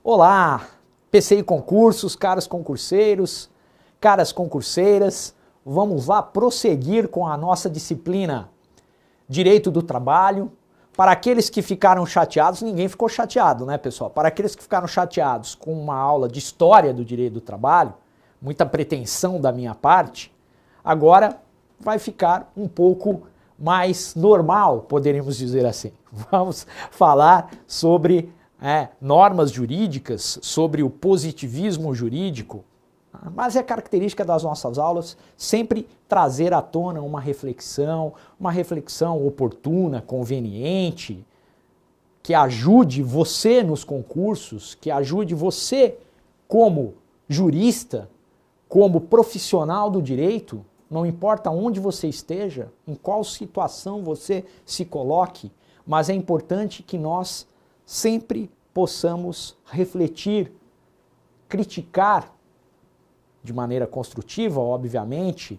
Olá, PCI Concursos, caros concurseiros, caras concurseiras, vamos lá prosseguir com a nossa disciplina Direito do Trabalho. Para aqueles que ficaram chateados, ninguém ficou chateado, né, pessoal? Para aqueles que ficaram chateados com uma aula de História do Direito do Trabalho, muita pretensão da minha parte, agora vai ficar um pouco mais normal, poderíamos dizer assim. Vamos falar sobre normas jurídicas, sobre o positivismo jurídico, mas é característica das nossas aulas sempre trazer à tona uma reflexão oportuna, conveniente, que ajude você nos concursos, que ajude você como jurista, como profissional do direito, não importa onde você esteja, em qual situação você se coloque, mas é importante que nós sempre possamos refletir, criticar de maneira construtiva, obviamente,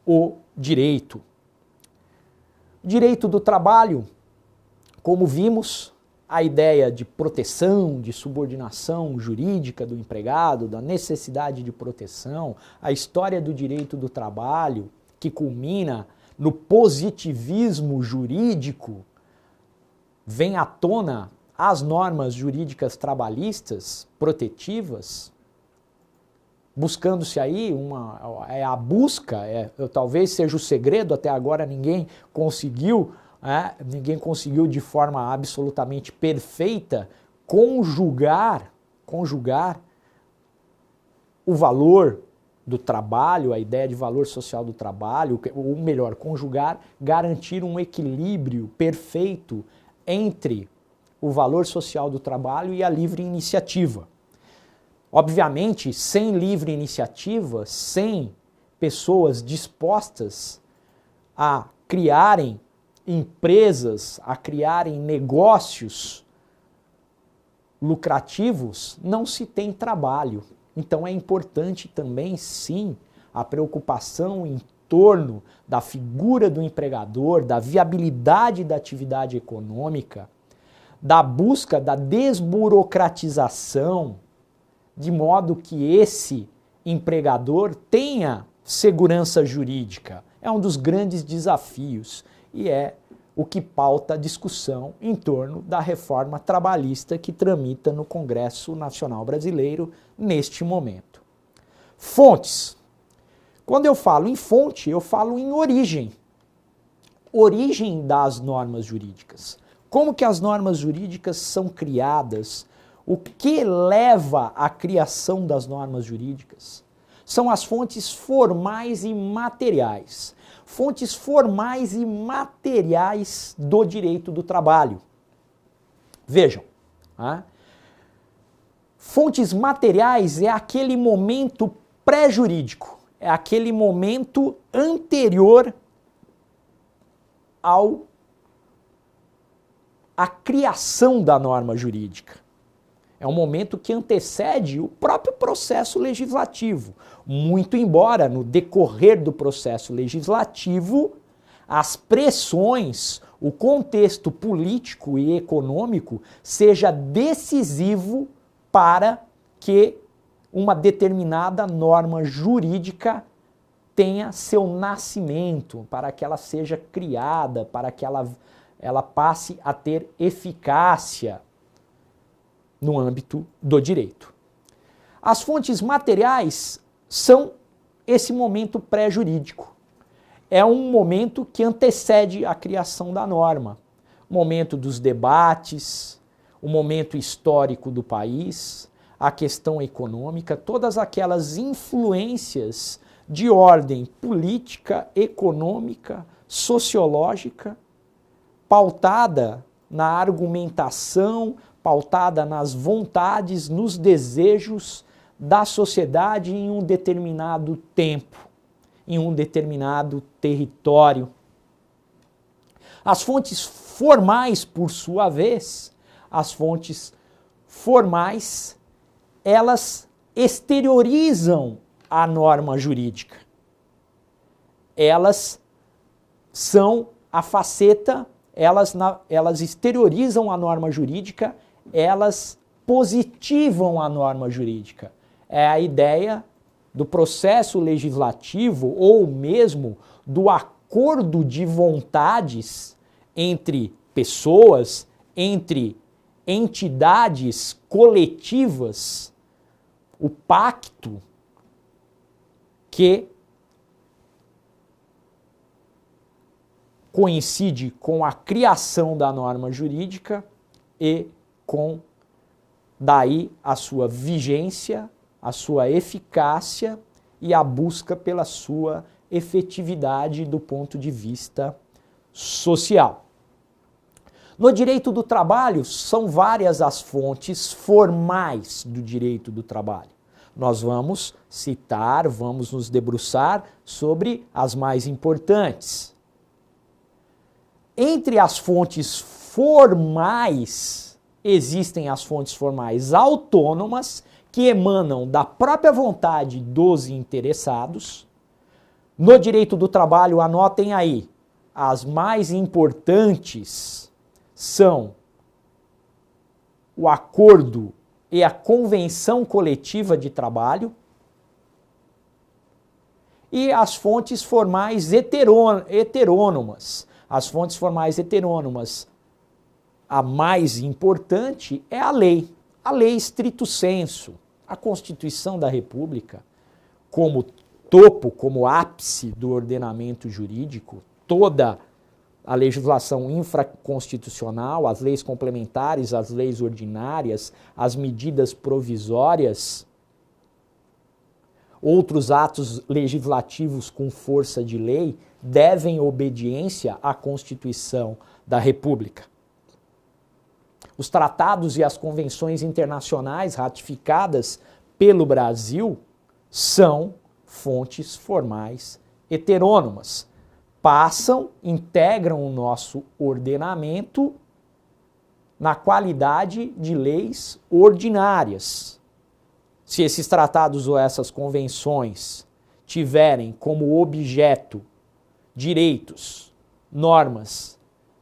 o direito. Direito do trabalho, como vimos, a ideia de proteção, de subordinação jurídica do empregado, da necessidade de proteção, a história do direito do trabalho, que culmina no positivismo jurídico, vem à tona as normas jurídicas trabalhistas protetivas, buscando-se aí a busca, talvez seja o segredo, até agora ninguém conseguiu de forma absolutamente perfeita conjugar o valor do trabalho, a ideia de valor social do trabalho, ou melhor, garantir um equilíbrio perfeito entre o valor social do trabalho e a livre iniciativa. Obviamente, sem livre iniciativa, sem pessoas dispostas a criarem empresas, a criarem negócios lucrativos, não se tem trabalho. Então é importante também, sim, a preocupação em torno da figura do empregador, da viabilidade da atividade econômica, da busca da desburocratização, de modo que esse empregador tenha segurança jurídica. É um dos grandes desafios e é o que pauta a discussão em torno da reforma trabalhista que tramita no Congresso Nacional Brasileiro neste momento. Fontes. Quando eu falo em fonte, eu falo em origem. Origem das normas jurídicas. Como que as normas jurídicas são criadas? O que leva à criação das normas jurídicas? São as fontes formais e materiais. Fontes formais e materiais do direito do trabalho. Vejam, fontes materiais é aquele momento pré-jurídico, é aquele momento anterior à criação da norma jurídica. É um momento que antecede o próprio processo legislativo. Muito embora, no decorrer do processo legislativo, as pressões, o contexto político e econômico seja decisivo para que uma determinada norma jurídica tenha seu nascimento, para que ela seja criada, para que ela passe a ter eficácia no âmbito do direito. As fontes materiais são esse momento pré-jurídico. É um momento que antecede a criação da norma. O momento dos debates, o momento histórico do país, a questão econômica, todas aquelas influências de ordem política, econômica, sociológica, pautada na argumentação, pautada nas vontades, nos desejos da sociedade em um determinado tempo, em um determinado território. As fontes formais, por sua vez, as fontes formais, elas exteriorizam a norma jurídica. Elas são a faceta, elas exteriorizam a norma jurídica, elas positivam a norma jurídica. É a ideia do processo legislativo ou mesmo do acordo de vontades entre pessoas, entre entidades coletivas, o pacto que coincide com a criação da norma jurídica e com daí a sua vigência, a sua eficácia e a busca pela sua efetividade do ponto de vista social. No direito do trabalho, são várias as fontes formais do direito do trabalho. Nós vamos citar, vamos nos debruçar sobre as mais importantes. Entre as fontes formais, existem as fontes formais autônomas, que emanam da própria vontade dos interessados. No direito do trabalho, anotem aí, as mais importantes são o acordo e a convenção coletiva de trabalho e as fontes formais heterônomas. As fontes formais heterônomas, a mais importante é a lei stricto sensu, a Constituição da República, como topo, como ápice do ordenamento jurídico, toda a legislação infraconstitucional, as leis complementares, as leis ordinárias, as medidas provisórias, outros atos legislativos com força de lei devem obediência à Constituição da República. Os tratados e as convenções internacionais ratificadas pelo Brasil são fontes formais heterônomas. Passam, integram o nosso ordenamento na qualidade de leis ordinárias. Se esses tratados ou essas convenções tiverem como objeto direitos, normas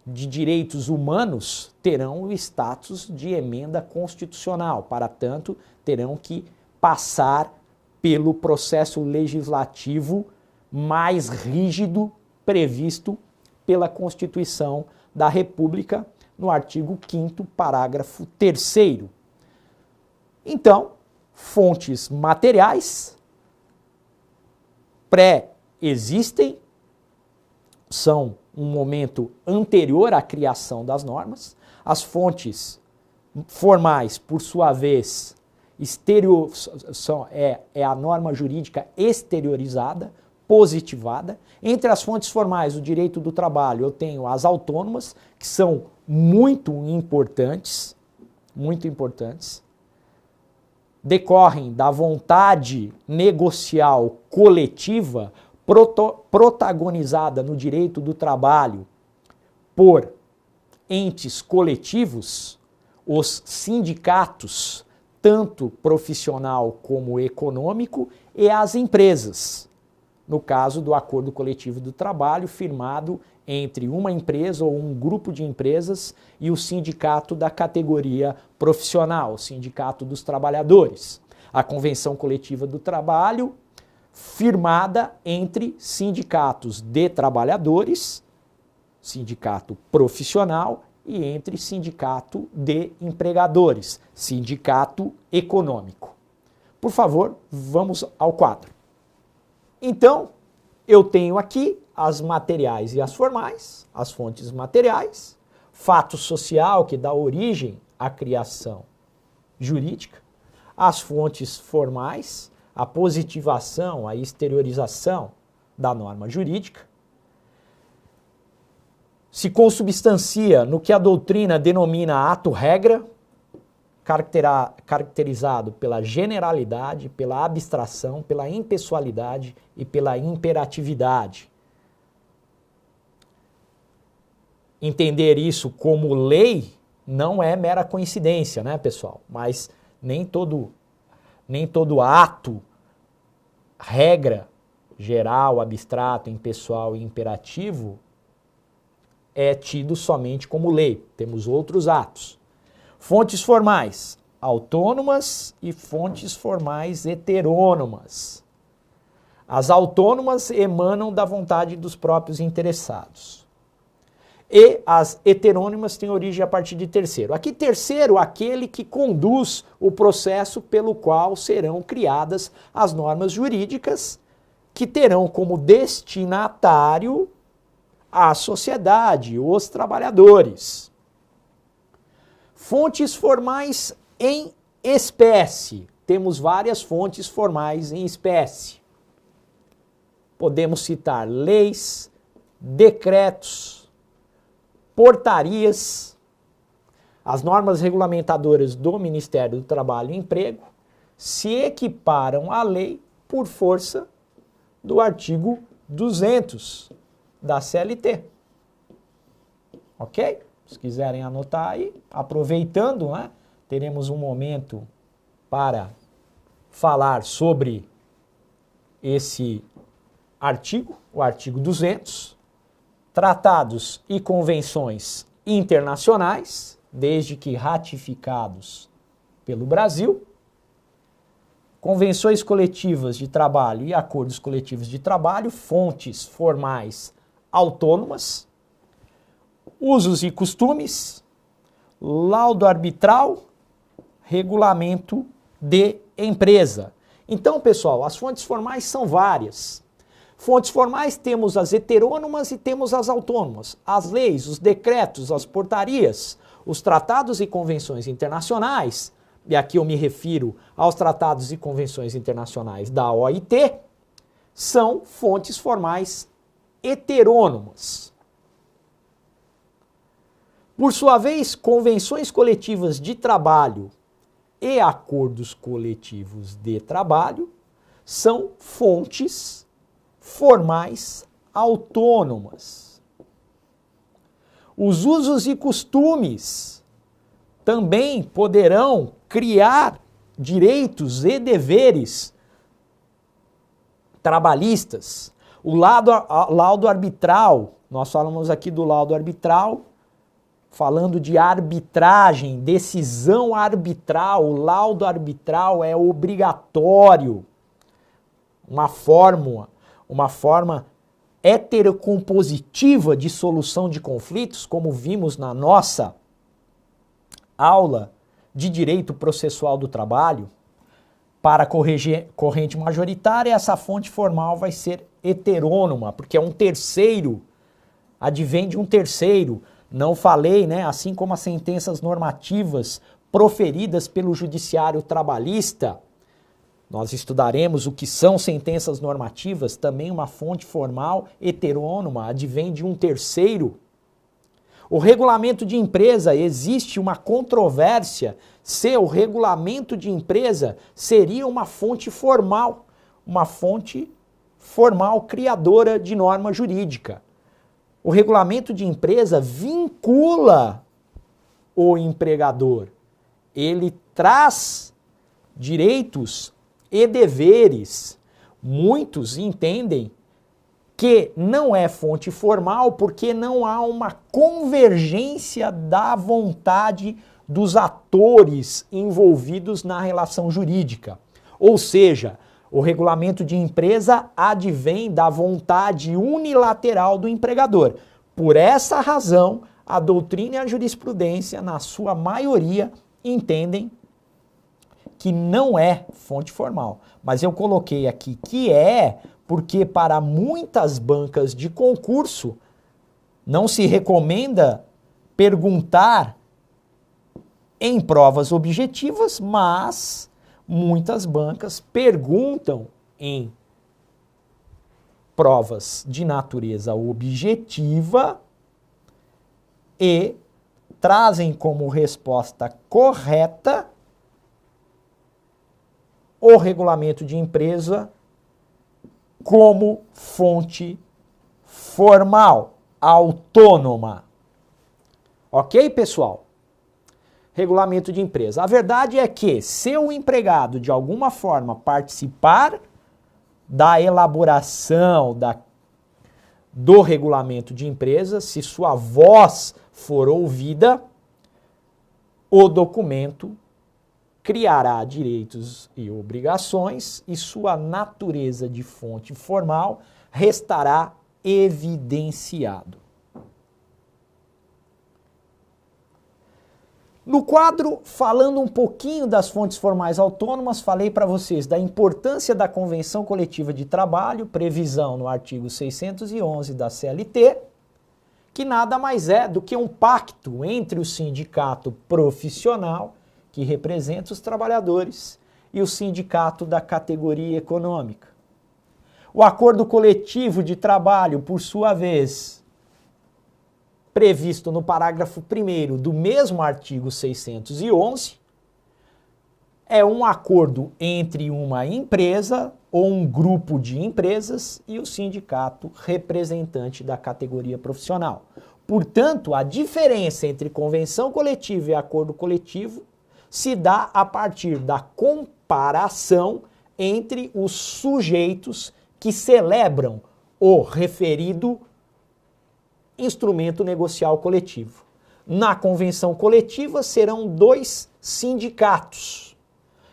de direitos humanos, terão o status de emenda constitucional. Para tanto, terão que passar pelo processo legislativo mais rígido previsto pela Constituição da República, no artigo 5º, parágrafo 3º. Então, fontes materiais pré-existem, são um momento anterior à criação das normas. As fontes formais, por sua vez, é a norma jurídica exteriorizada, positivada. Entre as fontes formais do direito do trabalho, eu tenho as autônomas, que são muito importantes, decorrem da vontade negocial coletiva protagonizada no direito do trabalho por entes coletivos, os sindicatos, tanto profissional como econômico, e as empresas, no caso do acordo coletivo do trabalho firmado entre uma empresa ou um grupo de empresas e o sindicato da categoria profissional, o sindicato dos trabalhadores. A convenção coletiva do trabalho firmada entre sindicatos de trabalhadores, sindicato profissional, e entre sindicato de empregadores, sindicato econômico. Por favor, vamos ao quadro. Então, eu tenho aqui as materiais e as formais, as fontes materiais, fato social que dá origem à criação jurídica, as fontes formais, a positivação, a exteriorização da norma jurídica, se consubstancia no que a doutrina denomina ato-regra, caracterizado pela generalidade, pela abstração, pela impessoalidade e pela imperatividade. Entender isso como lei não é mera coincidência, né, pessoal? Mas nem todo ato, regra geral, abstrato, impessoal e imperativo é tido somente como lei. Temos outros atos. Fontes formais, autônomas e fontes formais heterônomas. As autônomas emanam da vontade dos próprios interessados. E as heterônimas têm origem a partir de terceiro. Aqui, terceiro, aquele que conduz o processo pelo qual serão criadas as normas jurídicas que terão como destinatário a sociedade, os trabalhadores. Fontes formais em espécie. Temos várias fontes formais em espécie. Podemos citar leis, decretos, portarias, as normas regulamentadoras do Ministério do Trabalho e Emprego se equiparam à lei por força do artigo 200 da CLT. Ok? Se quiserem anotar aí, aproveitando, né, teremos um momento para falar sobre esse artigo, o artigo 200, tratados e convenções internacionais, desde que ratificados pelo Brasil, convenções coletivas de trabalho e acordos coletivos de trabalho, fontes formais autônomas, usos e costumes, laudo arbitral, regulamento de empresa. Então, pessoal, as fontes formais são várias. Fontes formais temos as heterônomas e temos as autônomas. As leis, os decretos, as portarias, os tratados e convenções internacionais, e aqui eu me refiro aos tratados e convenções internacionais da OIT, são fontes formais heterônomas. Por sua vez, convenções coletivas de trabalho e acordos coletivos de trabalho são fontes formais autônomas. Os usos e costumes também poderão criar direitos e deveres trabalhistas. O laudo arbitral, nós falamos aqui do laudo arbitral, falando de arbitragem, decisão arbitral, o laudo arbitral é obrigatório. Uma forma heterocompositiva de solução de conflitos, como vimos na nossa aula de direito processual do trabalho. Para a corrente majoritária, essa fonte formal vai ser heterônoma, porque é um terceiro, advém de um terceiro. Não falei, né? Assim como as sentenças normativas proferidas pelo judiciário trabalhista, nós estudaremos o que são sentenças normativas, também uma fonte formal heterônoma, advém de um terceiro. O regulamento de empresa, existe uma controvérsia se o regulamento de empresa seria uma fonte formal criadora de norma jurídica. O regulamento de empresa vincula o empregador. Ele traz direitos e deveres. Muitos entendem que não é fonte formal porque não há uma convergência da vontade dos atores envolvidos na relação jurídica. Ou seja, o regulamento de empresa advém da vontade unilateral do empregador. Por essa razão, a doutrina e a jurisprudência, na sua maioria, entendem que não é fonte formal. Mas eu coloquei aqui que é porque para muitas bancas de concurso não se recomenda perguntar em provas objetivas, mas muitas bancas perguntam em provas de natureza objetiva e trazem como resposta correta o regulamento de empresa como fonte formal, autônoma. Ok, pessoal? Regulamento de empresa. A verdade é que, se o empregado, de alguma forma, participar da elaboração do regulamento de empresa, se sua voz for ouvida, o documento criará direitos e obrigações e sua natureza de fonte formal restará evidenciado. No quadro, falando um pouquinho das fontes formais autônomas, falei para vocês da importância da Convenção Coletiva de Trabalho, previsão no artigo 611 da CLT, que nada mais é do que um pacto entre o sindicato profissional, que representa os trabalhadores, e o sindicato da categoria econômica. O acordo coletivo de trabalho, por sua vez, previsto no parágrafo 1º do mesmo artigo 611, é um acordo entre uma empresa ou um grupo de empresas e o sindicato representante da categoria profissional. Portanto, a diferença entre convenção coletiva e acordo coletivo se dá a partir da comparação entre os sujeitos que celebram o referido instrumento negocial coletivo. Na convenção coletiva serão 2 sindicatos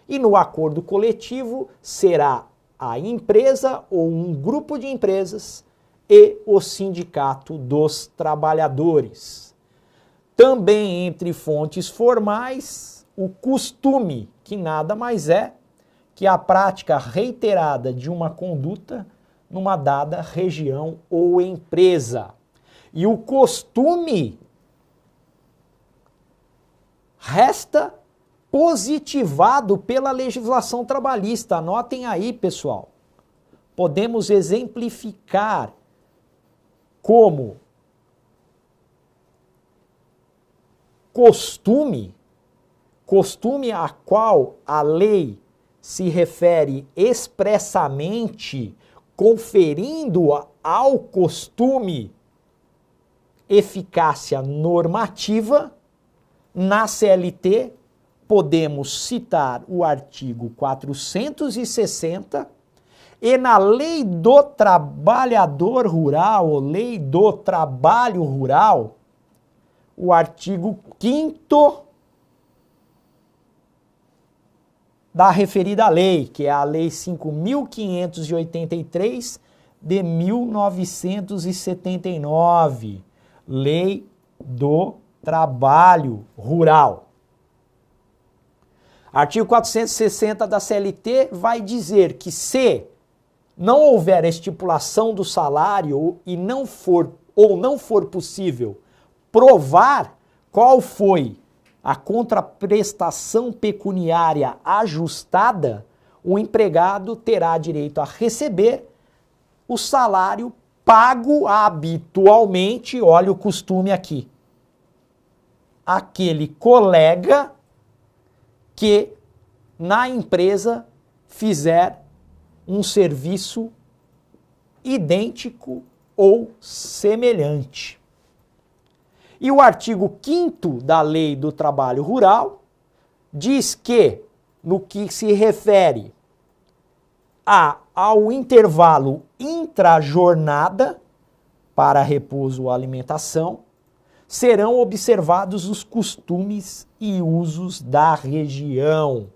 e no acordo coletivo será a empresa ou um grupo de empresas e o sindicato dos trabalhadores. Também entre fontes formais, o costume, que nada mais é que a prática reiterada de uma conduta numa dada região ou empresa. E o costume resta positivado pela legislação trabalhista. Anotem aí, pessoal. Podemos exemplificar como costume a qual a lei se refere expressamente, conferindo ao costume eficácia normativa. Na CLT, podemos citar o artigo 460 e na Lei do Trabalhador Rural, ou Lei do Trabalho Rural, o artigo 5º da referida lei, que é a Lei 5.583 de 1979, Lei do Trabalho Rural. Artigo 460 da CLT vai dizer que se não houver estipulação do salário e não for possível provar qual foi a contraprestação pecuniária ajustada, o empregado terá direito a receber o salário pago habitualmente, olha o costume aqui, aquele colega que na empresa fizer um serviço idêntico ou semelhante. E o artigo 5º da Lei do Trabalho Rural diz que, no que se refere ao intervalo intrajornada para repouso ou alimentação, serão observados os costumes e usos da região.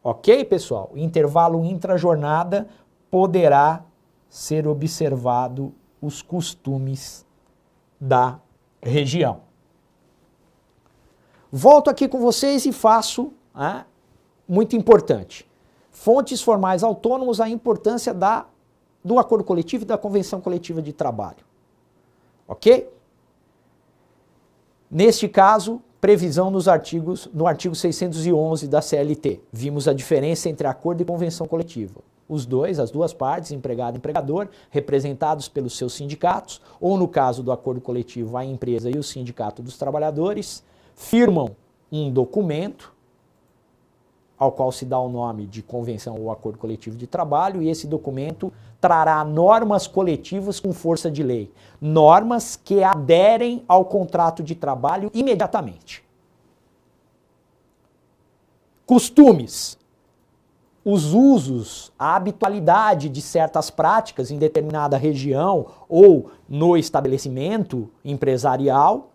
Ok, pessoal? Intervalo intrajornada poderá ser observado os costumes da região. Volto aqui com vocês e faço, muito importante, fontes formais autônomos, a importância do acordo coletivo e da convenção coletiva de trabalho. Ok? Neste caso, previsão no artigo 611 da CLT. Vimos a diferença entre acordo e convenção coletiva. As duas partes, empregado e empregador, representados pelos seus sindicatos, ou no caso do acordo coletivo, a empresa e o sindicato dos trabalhadores, firmam um documento, ao qual se dá o nome de convenção ou acordo coletivo de trabalho, e esse documento trará normas coletivas com força de lei. Normas que aderem ao contrato de trabalho imediatamente. Costumes. Os usos, a habitualidade de certas práticas em determinada região ou no estabelecimento empresarial,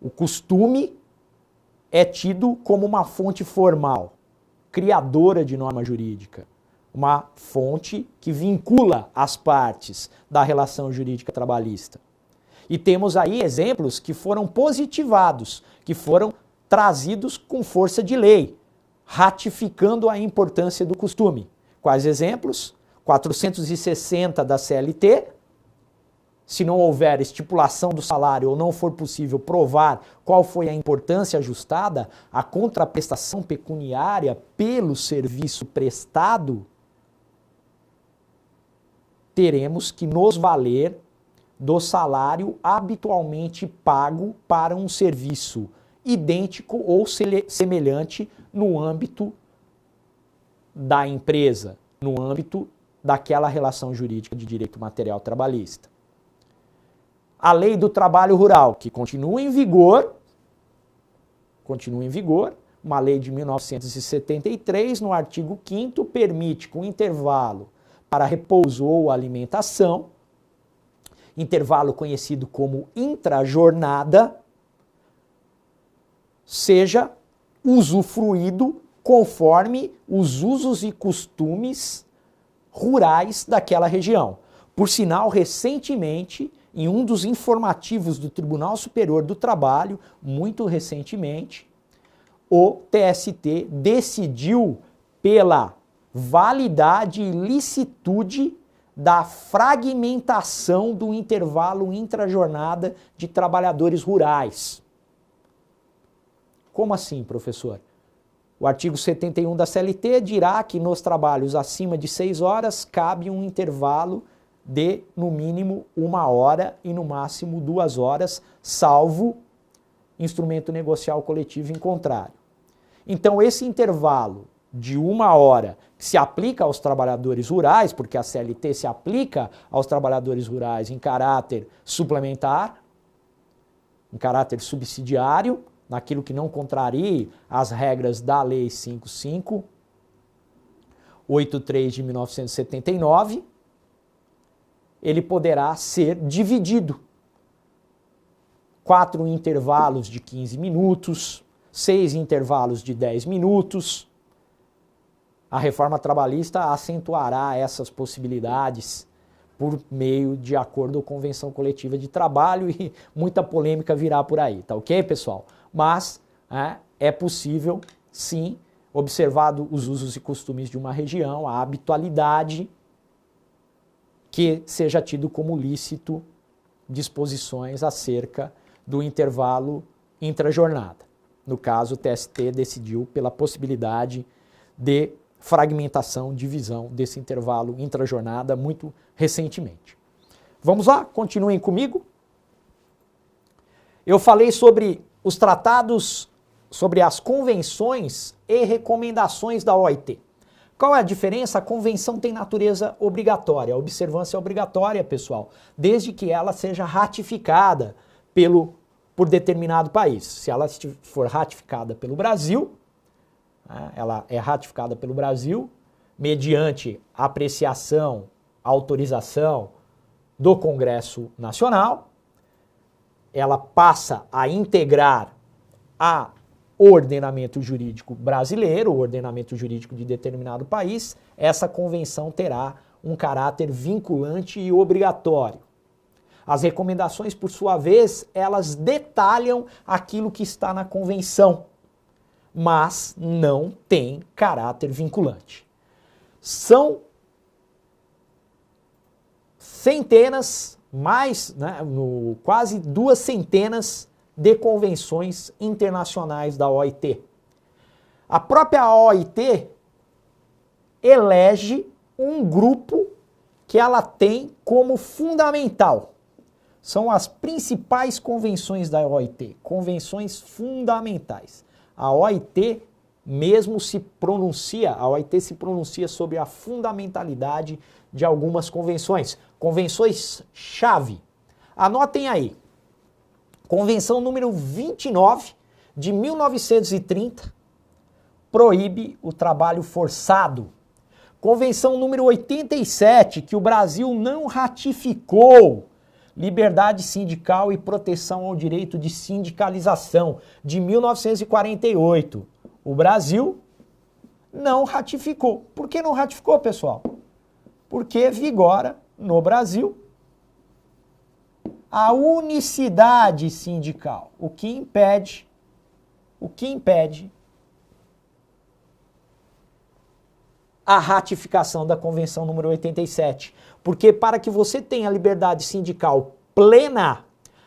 o costume é tido como uma fonte formal, criadora de norma jurídica, uma fonte que vincula as partes da relação jurídica trabalhista. E temos aí exemplos que foram positivados, que foram trazidos com força de lei, ratificando a importância do costume. Quais exemplos? 460 da CLT, se não houver estipulação do salário ou não for possível provar qual foi a importância ajustada, a contraprestação pecuniária pelo serviço prestado, teremos que nos valer do salário habitualmente pago para um serviço idêntico ou semelhante no âmbito da empresa, no âmbito daquela relação jurídica de direito material trabalhista. A Lei do Trabalho Rural, que continua em vigor, uma lei de 1973, no artigo 5º, permite que o intervalo para repouso ou alimentação, intervalo conhecido como intrajornada, seja usufruído conforme os usos e costumes rurais daquela região. Por sinal, recentemente, em um dos informativos do Tribunal Superior do Trabalho, muito recentemente, o TST decidiu pela validade e licitude da fragmentação do intervalo intrajornada de trabalhadores rurais. Como assim, professor? O artigo 71 da CLT dirá que nos trabalhos acima de 6 horas cabe um intervalo de, no mínimo, 1 hora e, no máximo, 2 horas, salvo instrumento negocial coletivo em contrário. Então, esse intervalo de 1 hora que se aplica aos trabalhadores rurais, porque a CLT se aplica aos trabalhadores rurais em caráter suplementar, em caráter subsidiário, naquilo que não contrarie as regras da Lei 5583 de 1979, ele poderá ser dividido. 4 intervalos de 15 minutos, 6 intervalos de 10 minutos. A reforma trabalhista acentuará essas possibilidades por meio de acordo ou convenção coletiva de trabalho e muita polêmica virá por aí, tá ok, pessoal? Mas é possível, sim, observado os usos e costumes de uma região, a habitualidade, que seja tido como lícito disposições acerca do intervalo intrajornada. No caso, o TST decidiu pela possibilidade de fragmentação, divisão desse intervalo intrajornada muito recentemente. Vamos lá? Continuem comigo. Eu falei sobre os tratados, sobre as convenções e recomendações da OIT. Qual é a diferença? A convenção tem natureza obrigatória, a observância é obrigatória, pessoal, desde que ela seja ratificada por determinado país. Se ela for ratificada pelo Brasil, ela é ratificada pelo Brasil, mediante apreciação, autorização do Congresso Nacional, ela passa a integrar o ordenamento jurídico brasileiro, o ordenamento jurídico de determinado país. Essa convenção terá um caráter vinculante e obrigatório. As recomendações, por sua vez, elas detalham aquilo que está na convenção, mas não tem caráter vinculante. São centenas, quase 2 centenas de convenções internacionais da OIT. A própria OIT elege um grupo que ela tem como fundamental. São as principais convenções da OIT, convenções fundamentais. A OIT se pronuncia sobre a fundamentalidade de algumas convenções. Convenções-chave. Anotem aí. Convenção número 29 de 1930 proíbe o trabalho forçado. Convenção número 87, que o Brasil não ratificou, Liberdade Sindical e Proteção ao Direito de Sindicalização, de 1948. O Brasil não ratificou. Por que não ratificou, pessoal? Porque vigora no Brasil a unicidade sindical, o que impede a ratificação da Convenção número 87. Porque para que você tenha liberdade sindical plena,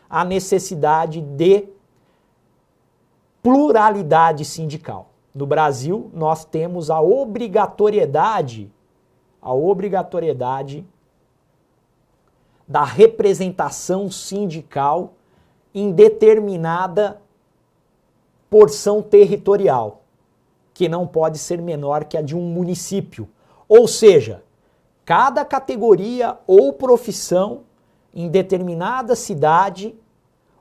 há necessidade de pluralidade sindical. No Brasil, nós temos a obrigatoriedade da representação sindical em determinada porção territorial, que não pode ser menor que a de um município. Ou seja, cada categoria ou profissão em determinada cidade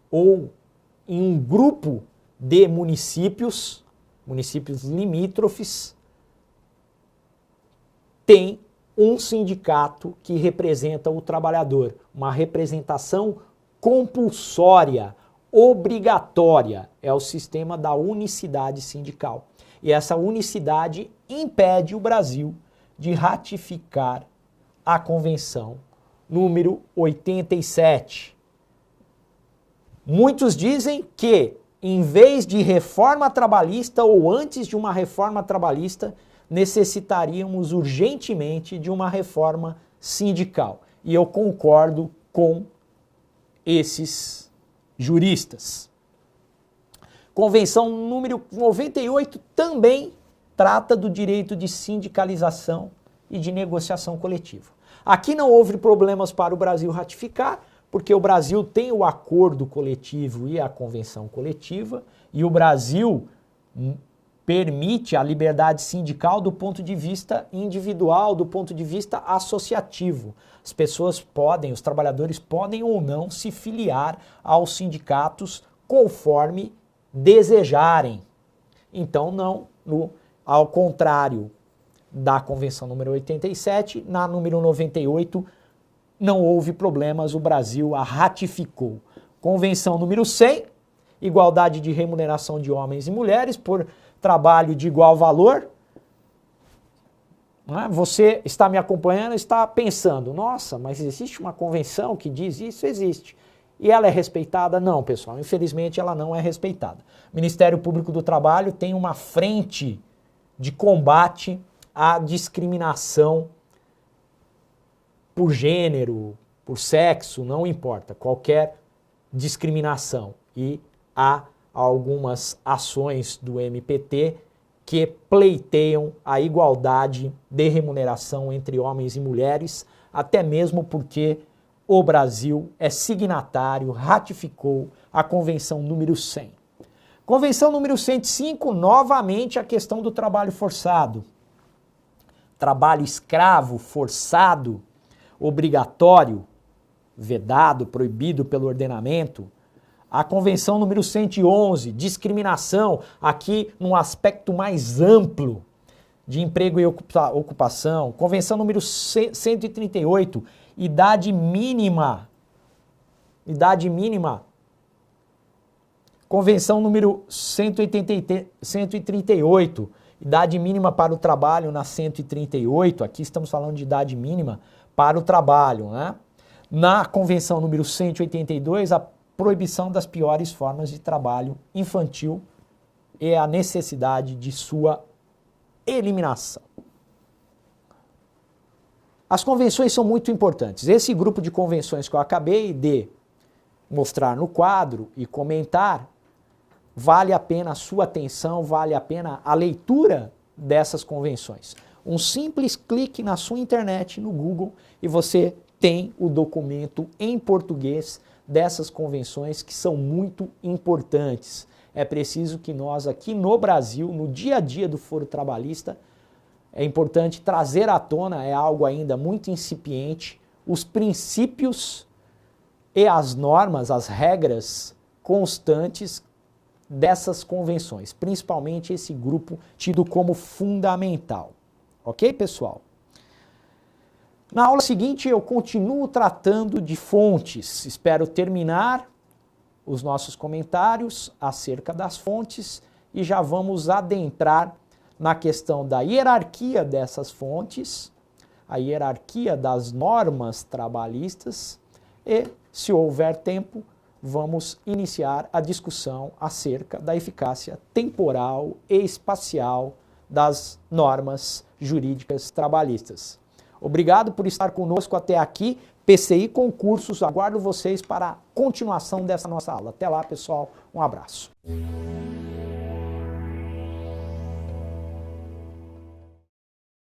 ou em um grupo de municípios limítrofes, tem um sindicato que representa o trabalhador, uma representação compulsória, obrigatória, é o sistema da unicidade sindical. E essa unicidade impede o Brasil de ratificar a Convenção número 87. Muitos dizem que, em vez de reforma trabalhista ou antes de uma reforma trabalhista, necessitaríamos urgentemente de uma reforma sindical. E eu concordo com esses juristas. Convenção número 98 também trata do direito de sindicalização e de negociação coletiva. Aqui não houve problemas para o Brasil ratificar, porque o Brasil tem o acordo coletivo e a convenção coletiva, e o Brasil permite a liberdade sindical do ponto de vista individual, do ponto de vista associativo. As pessoas podem, os trabalhadores podem ou não se filiar aos sindicatos conforme desejarem. Então, não, ao contrário da Convenção número 87, na número 98 não houve problemas, o Brasil a ratificou. Convenção número 100, igualdade de remuneração de homens e mulheres por trabalho de igual valor. Você está me acompanhando, está pensando, nossa, mas existe uma convenção que diz isso? Existe. E ela é respeitada? Não, pessoal, infelizmente ela não é respeitada. O Ministério Público do Trabalho tem uma frente de combate à discriminação por gênero, por sexo, não importa, qualquer discriminação. E há algumas ações do MPT que pleiteiam a igualdade de remuneração entre homens e mulheres, até mesmo porque o Brasil é signatário, ratificou a Convenção número 100. Convenção número 105, novamente a questão do trabalho forçado. Trabalho escravo, forçado, obrigatório, vedado, proibido pelo ordenamento. A Convenção número 111, discriminação, aqui num aspecto mais amplo de emprego e ocupação. Convenção número 138, idade mínima. Idade mínima. Convenção número 138, idade mínima para o trabalho na 138, aqui estamos falando de idade mínima para o trabalho, né? Na Convenção número 182, a proibição das piores formas de trabalho infantil e a necessidade de sua eliminação. As convenções são muito importantes. Esse grupo de convenções que eu acabei de mostrar no quadro e comentar, vale a pena a sua atenção, vale a pena a leitura dessas convenções. Um simples clique na sua internet, no Google, e você tem o documento em português dessas convenções que são muito importantes. É preciso que nós aqui no Brasil, no dia a dia do foro trabalhista, é importante trazer à tona, é algo ainda muito incipiente, os princípios e as normas, as regras constantes dessas convenções, principalmente esse grupo tido como fundamental. Ok, pessoal? Na aula seguinte eu continuo tratando de fontes. Espero terminar os nossos comentários acerca das fontes e já vamos adentrar na questão da hierarquia dessas fontes, a hierarquia das normas trabalhistas e, se houver tempo, vamos iniciar a discussão acerca da eficácia temporal e espacial das normas jurídicas trabalhistas. Obrigado por estar conosco até aqui. PCI Concursos, aguardo vocês para a continuação dessa nossa aula. Até lá, pessoal. Um abraço.